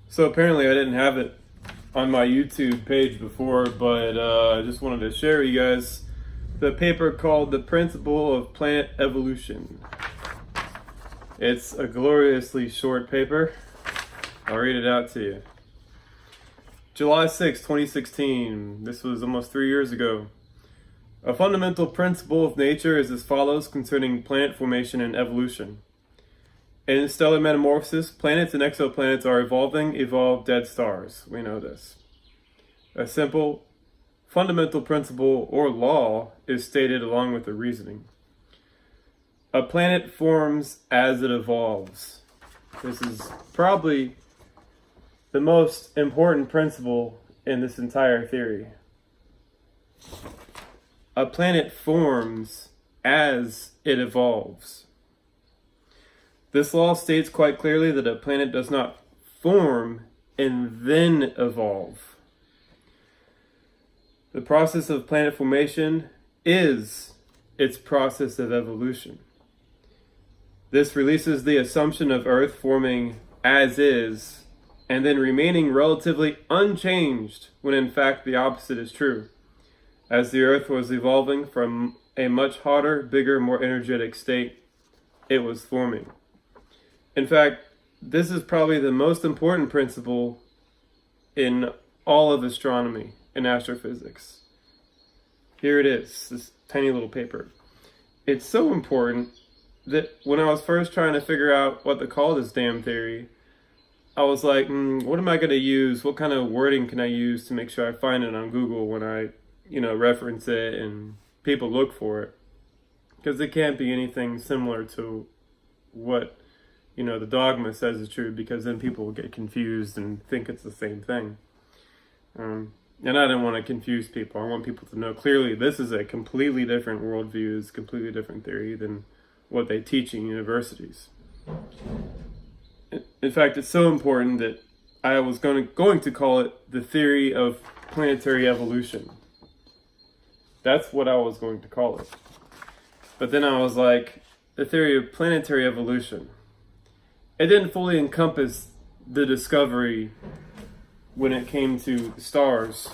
So apparently I didn't have it on my YouTube page before, but I just wanted to share with you guys the paper called The Principle of Plant Evolution. It's a gloriously short paper. I'll read it out to you. July 6, 2016. This was almost 3 years ago. A fundamental principle of nature is as follows concerning planet formation and evolution. In stellar metamorphosis, planets and exoplanets are evolved dead stars. We know this. A simple, fundamental principle or law is stated along with the reasoning. A planet forms as it evolves. This is probably the most important principle in this entire theory. A planet forms as it evolves. This law states quite clearly that a planet does not form and then evolve. The process of planet formation is its process of evolution. This releases the assumption of Earth forming as is and then remaining relatively unchanged when in fact the opposite is true. As the Earth was evolving from a much hotter, bigger, more energetic state, it was forming. In fact, this is probably the most important principle in all of astronomy and astrophysics. Here it is, this tiny little paper. It's so important that when I was first trying to figure out what to call this damn theory, I was like, what am I going to use? What kind of wording can I use to make sure I find it on Google when I, reference it and people look for it? Because it can't be anything similar to what the dogma says is true, because then people will get confused and think it's the same thing. And I didn't want to confuse people. I want people to know clearly this is a completely different worldview, it's a completely different theory than what they teach in universities. In fact, it's so important that I was going to call it the theory of planetary evolution. That's what I was going to call it. But then I was like, the theory of planetary evolution. It didn't fully encompass the discovery when it came to stars,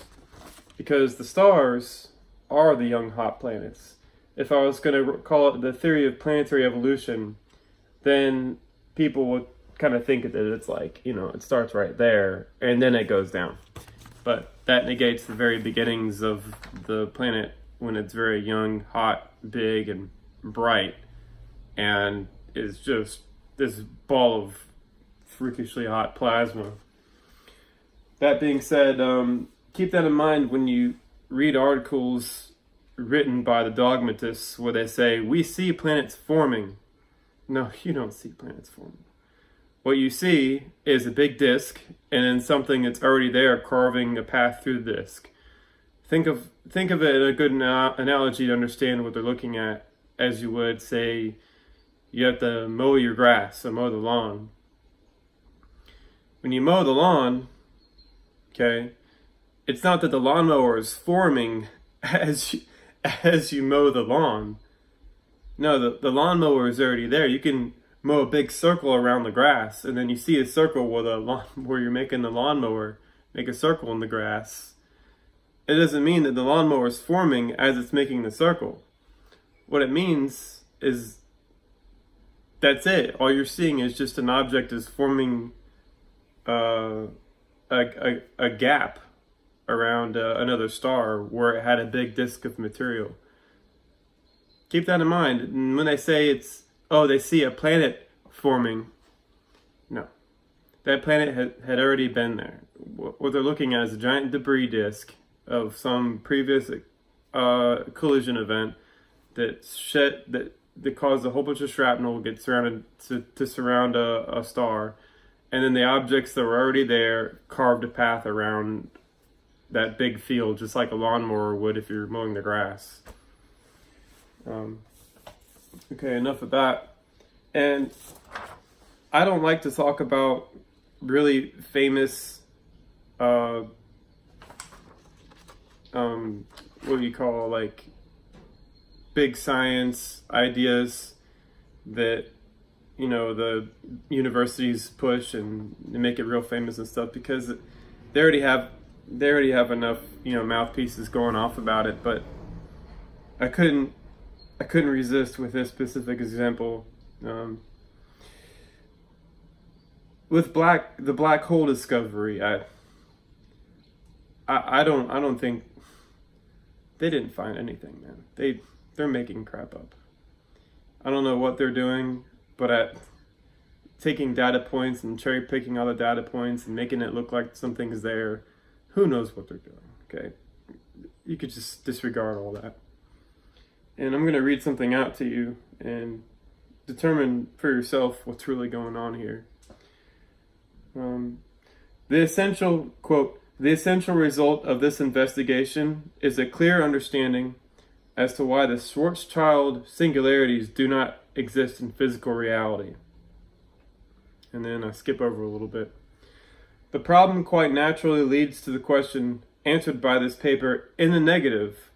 because the stars are the young hot planets. If I was going to call it the theory of planetary evolution, then people would kind of think that it's like, it starts right there and then it goes down. But that negates the very beginnings of the planet when it's very young, hot, big, and bright, and is just this ball of freakishly hot plasma. That being said, keep that in mind when you read articles written by the dogmatists where they say, we see planets forming. No, you don't see planets forming. What you see is a big disk and then something that's already there carving a path through the disk. Think of it a good analogy to understand what they're looking at, as you would say you have to mow your grass or mow the lawn. When you mow the lawn, okay, it's not that the lawnmower is forming as you mow the lawn. No, the lawnmower is already there. You can mow a big circle around the grass, and then you see a circle where you're making the lawnmower make a circle in the grass. It doesn't mean that the lawnmower is forming as it's making the circle. What it means is that's it. All you're seeing is just an object is forming a gap around another star where it had a big disk of material. Keep that in mind. And when they say they see a planet forming, no. That planet had already been there. What they're looking at is a giant debris disk of some previous collision event that caused a whole bunch of shrapnel to get surrounded to surround a star, and then the objects that were already there carved a path around that big field, just like a lawnmower would if you're mowing the grass. Okay, enough of that. And I don't like to talk about really famous what do you call, big science ideas that the universities push and make it real famous and stuff, because they already have enough mouthpieces going off about it. But I couldn't resist with this specific example. With the black hole discovery, I don't think they didn't find anything, man. They're making crap up. I don't know what they're doing, but at taking data points and cherry picking all the data points and making it look like something's there, who knows what they're doing, okay? You could just disregard all that. And I'm going to read something out to you and determine for yourself what's really going on here. The essential result of this investigation is a clear understanding as to why the Schwarzschild singularities do not exist in physical reality. And then I skip over a little bit. The problem quite naturally leads to the question answered by this paper in the negative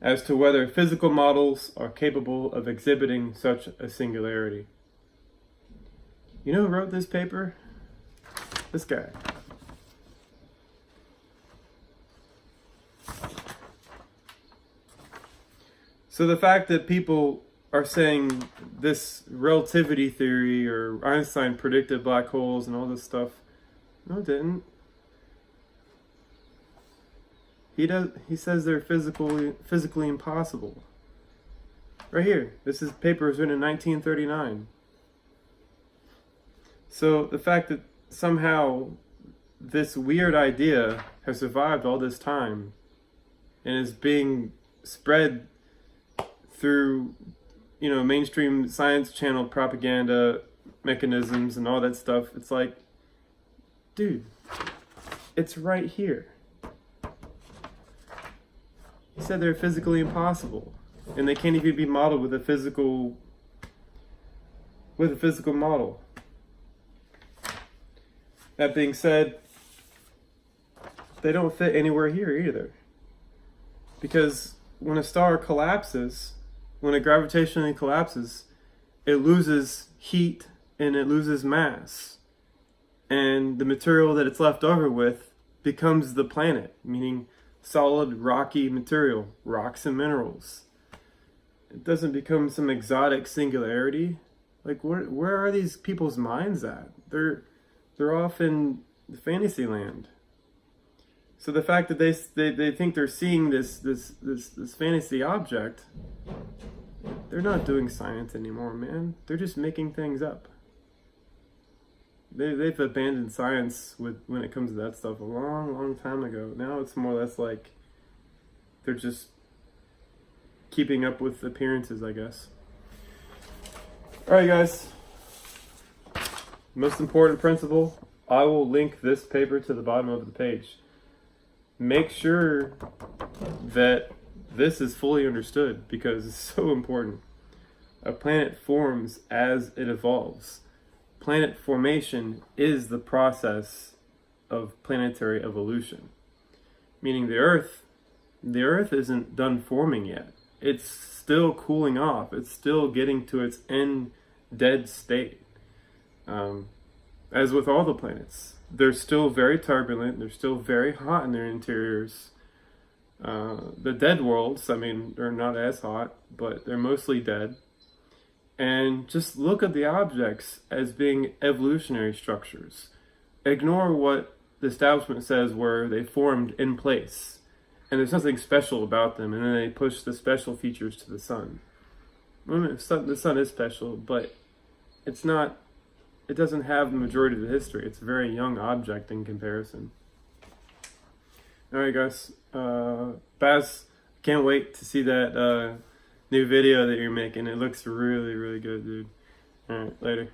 as to whether physical models are capable of exhibiting such a singularity. You know who wrote this paper? This guy. So the fact that people are saying this relativity theory or Einstein predicted black holes and all this stuff, no, it didn't. He says they're physically impossible. Right here. This paper was written in 1939. So the fact that somehow this weird idea has survived all this time and is being spread through mainstream science channel propaganda mechanisms and all that stuff, it's like, dude, it's right here. He said they're physically impossible, and they can't even be modeled with a physical model. That being said, they don't fit anywhere here either, because when a star collapses, when it gravitationally collapses, it loses heat and it loses mass. And the material that it's left over with becomes the planet, meaning solid, rocky material, rocks and minerals. It doesn't become some exotic singularity. Like, where are these people's minds at? They're off in the fantasy land. So the fact that they think they're seeing this fantasy object, they're not doing science anymore, man. They're just making things up. They've abandoned science when it comes to that stuff a long time ago. Now it's more or less like they're just keeping up with appearances, I guess. Alright, guys. Most important principle, I will link this paper to the bottom of the page. Make sure that this is fully understood, because it's so important. A planet forms as it evolves. Planet formation is the process of planetary evolution. Meaning the Earth isn't done forming yet. It's still cooling off. It's still getting to its end dead state. As with all the planets, they're still very turbulent. They're still very hot in their interiors. The dead worlds, they're not as hot, but they're mostly dead. And just look at the objects as being evolutionary structures. Ignore what the establishment says where they formed in place, and there's nothing special about them, and then they push the special features to the sun. The sun is special, but it's not. It doesn't have the majority of the history. It's a very young object in comparison. Alright, guys. Baz, can't wait to see that new video that you're making. It looks really, really good, dude. Alright, later.